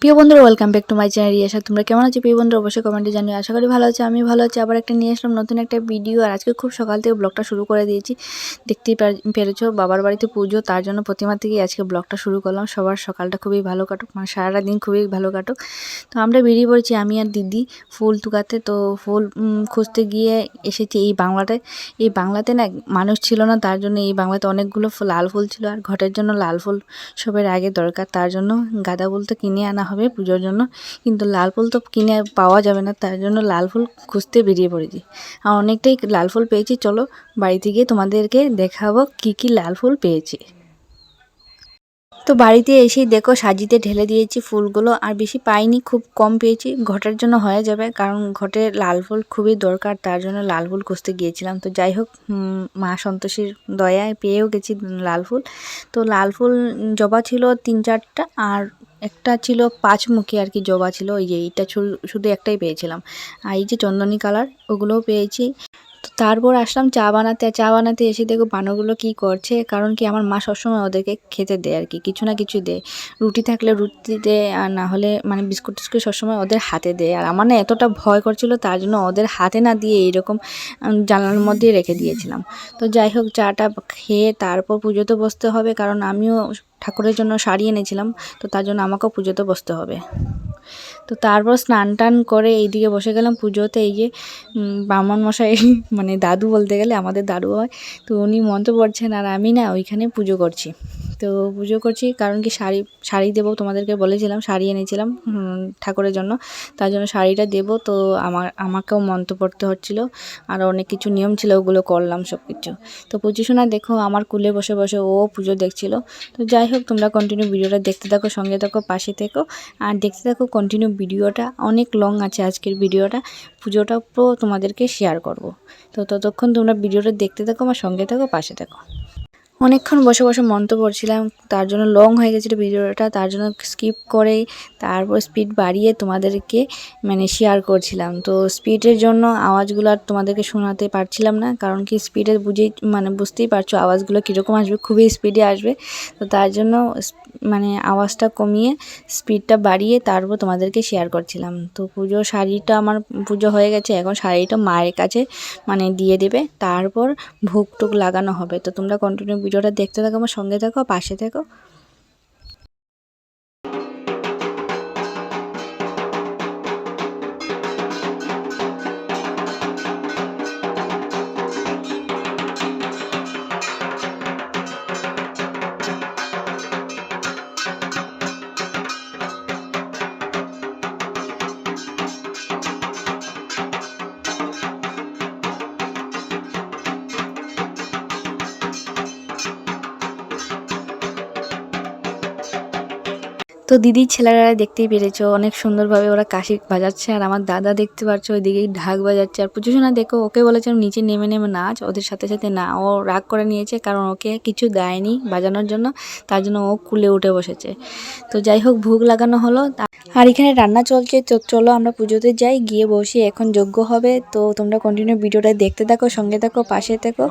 প্রিয় বন্ধুরা, welcome back to my channel Riyasha. তোমরা কেমন আছো প্রিয় বন্ধুরা? অবশ্যই কমেন্টে জানিও। আশা করি ভালো আছো, আমি ভালো আছি। আবার একটা নিয়ে আসলাম নতুন একটা ভিডিও। আর আজকে খুব সকাল থেকে ব্লগটা শুরু করে দিয়েছি। দেখতেই পেরেছো, বাবার বাড়িতে পুজো, তার জন্য প্রতিমা থেকেই আজকে ব্লগটা শুরু করলাম। সবার সকালটা খুবই ভালো কাটুক, মানে সারাটা দিন খুবই ভালো কাটুক। তো আমরা বেরিয়ে পড়েছি, আমি আর দিদি, ফুল তুকাতে। তো ফুল খুঁজতে গিয়ে এসেছি এই বাংলাটায়। এই বাংলাতে না মানুষ ছিল না, তার জন্য এই বাংলাতে অনেকগুলো লাল ফুল ছিল। আর ঘটের জন্য লাল ফুল সবের আগে দরকার, তার জন্য গাঁদা ফুল তো কিনে আনা হবে পুজোর জন্য, কিন্তু লাল ফুল তো কিনে পাওয়া যাবে না, তার জন্য লাল ফুল খুঁজতে বেরিয়ে পড়েছি। আর অনেকটাই লাল ফুল পেয়েছি। চলো বাড়িতে গিয়ে তোমাদেরকে দেখাবো কি কি লাল ফুল পেয়েছি। তো বাড়িতে এসেই দেখো সাজিতে ঢেলে দিয়েছি ফুলগুলো, আর বেশি পাইনি, খুব কম পেয়েছি। ঘটের জন্য হয়ে যাবে, কারণ ঘটে লাল ফুল খুবই দরকার, তার জন্য লাল ফুল খুঁজতে গিয়েছিলাম। তো যাই হোক, মা সন্তোষীর দয়ায় পেয়েও গেছি লাল ফুল। তো লাল ফুল জবা ছিল 3-4টা, আর একটা ছিল 5 মুখী আর কি জবা ছিল। ওই যে এইটা শুধু একটাই পেয়েছিলাম। আর এই যে চন্দনী কালার, ওগুলোও পেয়েছি। তো তারপর আসলাম চা বানাতে। চা বানাতে এসে দেখো বানরগুলো কি করছে, কারণ কি আমার মা সবসময় ওদেরকে খেতে দেয় আর কি, কিছু না কিছু দেয়। রুটি থাকলে রুটি দেয়, আর না হলে মানে বিস্কুট টিস্কুট সবসময় ওদের হাতে দেয়। আর আমার না এতটা ভয় করছিল, তার জন্য ওদের হাতে না দিয়ে এইরকম জানলার মধ্যেই রেখে দিয়েছিলাম। তো যাই হোক, চাটা খেয়ে তারপর পুজোতে বসতে হবে, কারণ আমিও ঠাকুরের জন্য শাড়ি এনেছিলাম, তো তার জন্য আমাকেও পুজোতে বসতে হবে। তো তারপর স্নান টান করে এইদিকে বসে গেলাম পুজোতে। এই যে ব্রাহ্মণ মশাই, মানে দাদু বলতে গেলে আমাদের দাদু হয়, তো উনি মন্ত্র পড়ছেন, আর আমি না ওইখানে পুজো করছি। তো পুজো করছি কারণ কি শাড়ি দেবো, তোমাদেরকে বলেছিলাম শাড়ি এনেছিলাম ঠাকুরের জন্য, তার জন্য শাড়িটা দেবো। তো আমাকেও মন্ত্র পড়তে হচ্ছিলো, আর অনেক কিছু নিয়ম ছিল, ওগুলো করলাম সব কিছু। তো পুজোশোনা দেখো আমার কুলে বসে বসে ও পুজো দেখছিল। তো যাই হোক, তোমরা কন্টিনিউ ভিডিওটা দেখতে থাকো, সঙ্গে থাকো, পাশে থেকো, আর দেখতে থাকো কন্টিনিউ ভিডিওটা। অনেক লং আছে আজকের ভিডিওটা, পুজোটা পুরো তোমাদেরকে শেয়ার করব। তো ততক্ষণ তোমরা ভিডিওটা দেখতে থাকো, আমার সঙ্গে থাকো, পাশে থাকো। অনেকক্ষণ বসে বসে মন্ত্র পড়ছিলাম, তার জন্য লং হয়ে গেছিলো ভিডিওটা, তার জন্য স্কিপ করে তারপর স্পিড বাড়িয়ে তোমাদেরকে মানে শেয়ার করছিলাম। তো স্পিডের জন্য আওয়াজগুলো আর তোমাদেরকে শোনাতে পারছিলাম না, কারণ কি স্পিডে বুঝতেই পারছো আওয়াজগুলো কীরকম আসবে, খুবই স্পিডে আসবে। তো তার জন্য মানে আওয়াজটা কমিয়ে স্পিডটা বাড়িয়ে তারপর তোমাদেরকে শেয়ার করছিলাম। তো শাড়িটা আমার পুজো হয়ে গেছে, এখন শাড়িটা মায়ের কাছে মানে দিয়ে দেবে, তারপর ভোগ টোগ লাগানো হবে। তো তোমরা কন্টিনিউ ভিডিওটা দেখতে থাকো, আমার সঙ্গে থাকো, পাশে থাকো। তো দিদির ছেলেরা দেখতেই পেরেছো, অনেক সুন্দরভাবে ওরা কাশি বাজাচ্ছে, আর আমার দাদা দেখতে পাচ্ছ ওইদিকেই ঢাক বাজাচ্ছে। আর পুজোশোনা দেখো, ওকে বলেছিলাম নিচে নেমে নেমে নাচ ওদের সাথে সাথে, না, ও রাগ করে নিয়েছে, কারণ ওকে কিছু দেয়নি বাজানোর জন্য, তার জন্য ও কুলে উঠে বসেছে। তো যাই হোক, ভোগ লাগানো হলো, আর এখানে রান্না চলছে। তো চলো আমরা পুজোতে যাই, গিয়ে বসি, এখন যজ্ঞ হবে। তো তোমরা কন্টিনিউ ভিডিওটা দেখতে থাকো, সঙ্গে থাকো, পাশে থাকো।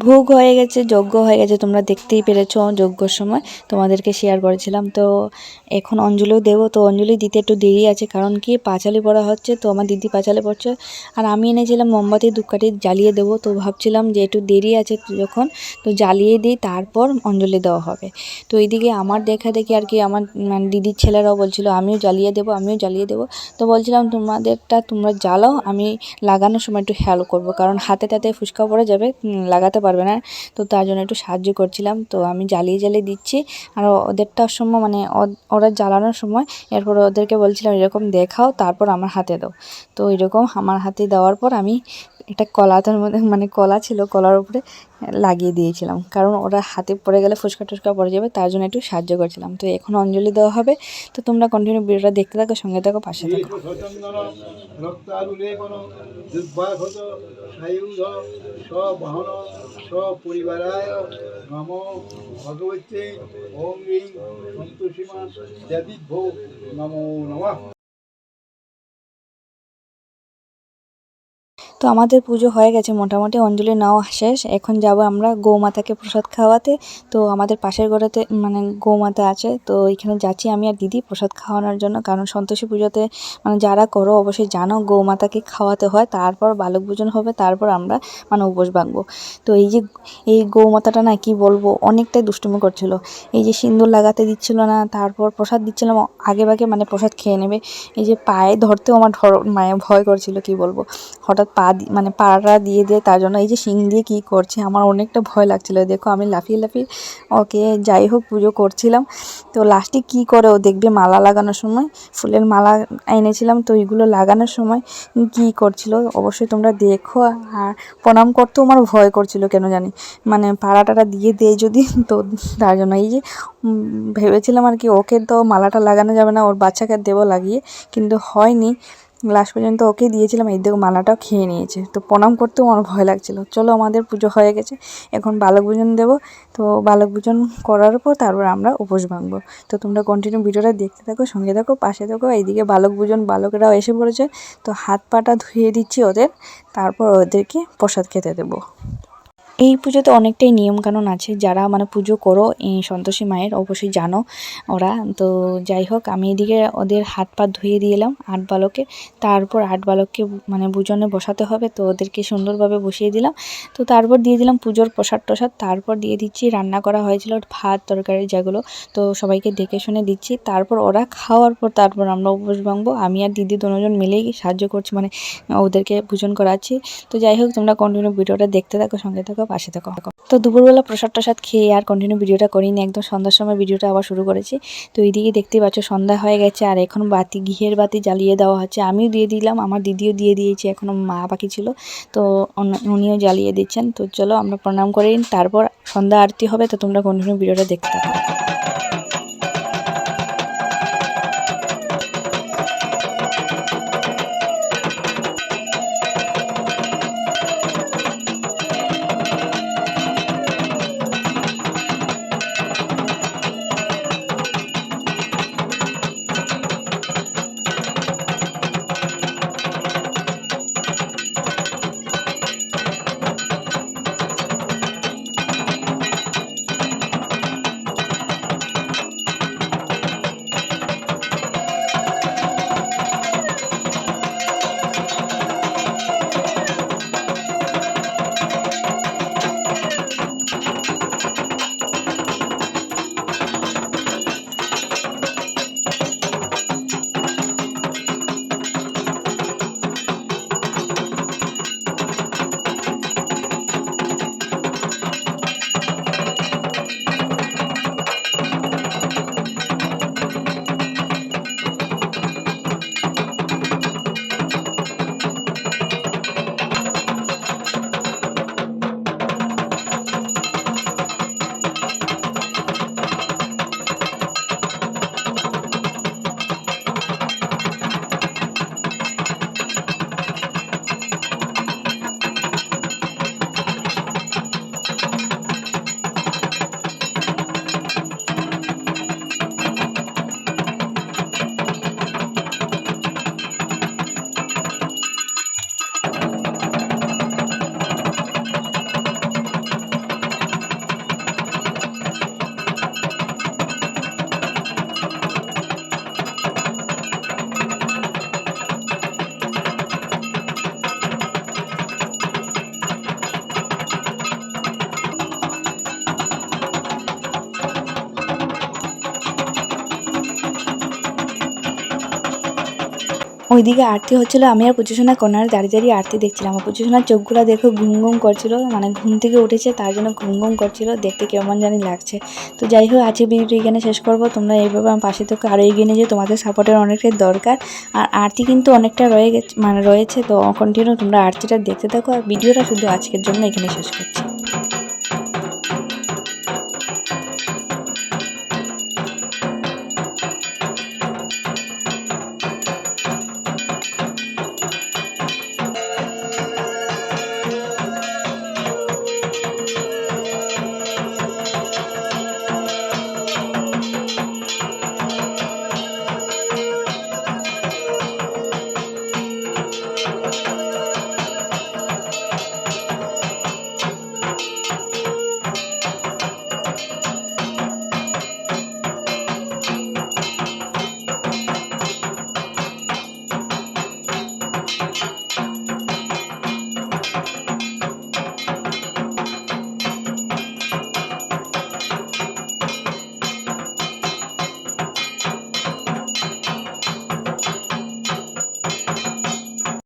ভোগ হয়ে গেছে, যজ্ঞ হয়ে গেছে, তোমরা দেখতেই পেরেছো যজ্ঞর সময় তোমাদেরকে শেয়ার করেছিলাম। তো এখন অঞ্জলিও দেবো, তো অঞ্জলি দিতে একটু দেরি আছে, কারণ কি পাঁচালি পড়া হচ্ছে, তো আমার দিদি পাঁচালি পড়ছে আর আমি এনেছিলাম মোমবাতি ধূপকাঠি জ্বালিয়ে দেবো। তো ভাবছিলাম যে একটু দেরি আছে যখন, তো জ্বালিয়ে দিই, তারপর অঞ্জলি দেওয়া হবে। তো এইদিকে আমার দেখা দেখি আর কি আমার মানে দিদির ছেলেরাও বলছিল আমিও জ্বালিয়ে দেবো, আমিও জ্বালিয়ে দেবো। তো বলছিলাম তোমাদেরটা তোমরা জ্বালাও, আমি লাগানোর সময় একটু খেয়াল করবো, কারণ হাতে টাতে ফুসকা পড়ে যাবে, লাগাতে পারবে না। তো তার জন্য একটু সাহায্য করছিলাম। তো আমি জ্বালিয়ে জ্বালিয়ে দিচ্ছি, আর ওদেরটার সময় মানে ওরা জ্বালানোর সময় এরপর ওদেরকে বলছিলাম এরকম দেখাও, তারপর আমার হাতে দাও। তো এরকম আমার হাতে দেওয়ার পর আমি একটা কলাতের মধ্যে মানে কলা ছিল, কলার উপরে লাগিয়ে দিয়েছিলাম, কারণ ওরা হাতে পড়ে গেলে ফুসকা টুসকা পড়ে যাবে, তার জন্য একটু সাহায্য করছিলাম। তো এখন অঞ্জলি দেওয়া হবে, তো তোমরা কন্টিনিউ ভিডিওটা দেখতে থাকো, সঙ্গে থাকো, পাশে থাকো। সপরিবারায় নম ভগবতে ওম রিং সন্তোষীমা দেবীভ্যো নমো নমঃ। তো আমাদের পুজো হয়ে গেছে মোটামুটি, অঞ্জলি নেওয়া শেষ। এখন যাব আমরা গৌমাতাকে প্রসাদ খাওয়াতে। তো আমাদের পাশের ঘরেতে মানে গৌমাতা আছে, তো এখানে যাচ্ছি আমি আর দিদি প্রসাদ খাওয়ানোর জন্য, কারণ সন্তোষী পুজোতে মানে যারা করো অবশ্যই জানো গৌমাতাকে খাওয়াতে হয়, তারপর বালক পূজন হবে, তারপর আমরা মানে উপোস ভাঙবো। তো এই যে এই গৌমাতাটা না কি বলবো, অনেকটাই দুষ্টুমি করছিল। এই যে সিঁদুর লাগাতে দিচ্ছিল না, তারপর প্রসাদ দিচ্ছিলাম আগে ভাগে মানে প্রসাদ খেয়ে নেবে, এই যে পায়ে ধরতেও আমার মানে ভয় করছিল, কি বলবো, হঠাৎ মানে পাড়া দিয়ে দেয়, তার জন্য এই যে শিং দিয়ে কী করছে আমার অনেকটা ভয় লাগছিলো। দেখো আমি লাফিয়ে লাফিয়ে ওকে যাই হোক পুজো করছিলাম। তো লাস্টে কী করে ও দেখবে মালা লাগানোর সময়, ফুলের মালা এনেছিলাম, তো এইগুলো লাগানোর সময় কী করছিল অবশ্যই তোমরা দেখো। আর প্রণাম করতেও আমার ভয় করছিল কেন জানি, মানে পাড়াটা দিয়ে দেয় যদি, তো তার জন্য এই যে ভেবেছিলাম আর কি ওকে তো মালাটা লাগানো যাবে না, ওর বাচ্চাকে দেবো লাগিয়ে, কিন্তু হয়নি, লাস্ট পর্যন্ত ওকে দিয়েছিলাম। এই দেখো মালাটাও খেয়ে নিয়েছে, তো প্রণাম করতেও আমার ভয় লাগছিল। চলো আমাদের পুজো হয়ে গেছে, এখন বালক পূজন দেবো। তো বালক পূজন করার পর তারপর আমরা উপোস ভাঙবো। তো তোমরা কন্টিনিউ ভিডিওটা দেখতে থাকো, সঙ্গে থাকো, পাশে থাকো। এইদিকে বালক পূজন বালকেরাও এসে পড়েছে, তো হাত পাটা ধুয়ে দিচ্ছি ওদের, তারপর ওদেরকে প্রসাদ খেতে দেবো। এই পুজোতে অনেকটাই নিয়মকানুন আছে, যারা মানে পুজো করো এই সন্তোষী মায়ের অবশ্যই জানো ওরা। তো যাই হোক আমি এদিকে ওদের হাত পা ধুয়ে দিলাম 8 বালকে, তারপর 8 বালককে মানে পূজনে বসাতে হবে, তো ওদেরকে সুন্দরভাবে বসিয়ে দিলাম। তো তারপর দিয়ে দিলাম পুজোর প্রসাদ টসাদ, তারপর দিয়ে দিচ্ছি রান্না করা হয়েছিল ভাত তরকারি যেগুলো, তো সবাইকে দেখে শুনে দিচ্ছি। তারপর ওরা খাওয়ার পর তারপর আমরা উপোস ভাঙবো। আমি আর দিদি দুজন মিলেই সাহায্য করছি, মানে ওদেরকে পূজন করাচ্ছি। তো যাই হোক তোমরা কন্টিনিউ ভিডিওটা দেখতে থাকো, সঙ্গে থাকো, পাশে থাকো। তো দুপুরবেলা প্রসাদ টসাদ খেয়ে আর কন্টিনিউ ভিডিওটা করিনি, একদম সন্ধ্যার সময় ভিডিওটা আবার শুরু করেছি। তো এইদিকে দেখতেই পাচ্ছ সন্ধ্যা হয়ে গেছে, আর এখন বাতি ঘিয়ের বাতি জ্বালিয়ে দেওয়া হচ্ছে, আমিও দিয়ে দিলাম, আমার দিদিও দিয়ে দিয়েছে, এখনও মা বাকি ছিল, তো উনিও জ্বালিয়ে দিচ্ছেন। তো চলো আমরা প্রণাম করে নিন, তারপর সন্ধ্যা আরতি হবে। তো তোমরা কন্টিনিউ ভিডিওটা দেখতে থাকো। ওইদিকে আরতি হচ্ছিলো, আমি আর পুজোসোনা কর্নারে দাঁড়িয়ে দাঁড়িয়ে আরতি দেখছিলাম। আর পুজোসোনার চোখগুলো দেখো ঘুম ঘুম করছিল, মানে ঘুম থেকে উঠেছে তার জন্য ঘুম ঘুম করছিল, দেখতে কেমন জানি লাগছে। তো যাই হোক, আজকে ভিডিওটি এখানে শেষ করবো। তোমরা এইভাবে আমার পাশে থেকে আরও এগিয়ে নিয়ে যাও, তোমাদের সাপোর্টের অনেকটাই দরকার। আর আরতি কিন্তু অনেকটা রয়েছে, তো কন্টিনিউ তোমরা আরতিটা দেখতে থাকো। আর ভিডিওটা শুধু আজকের জন্য এখানে শেষ করছি।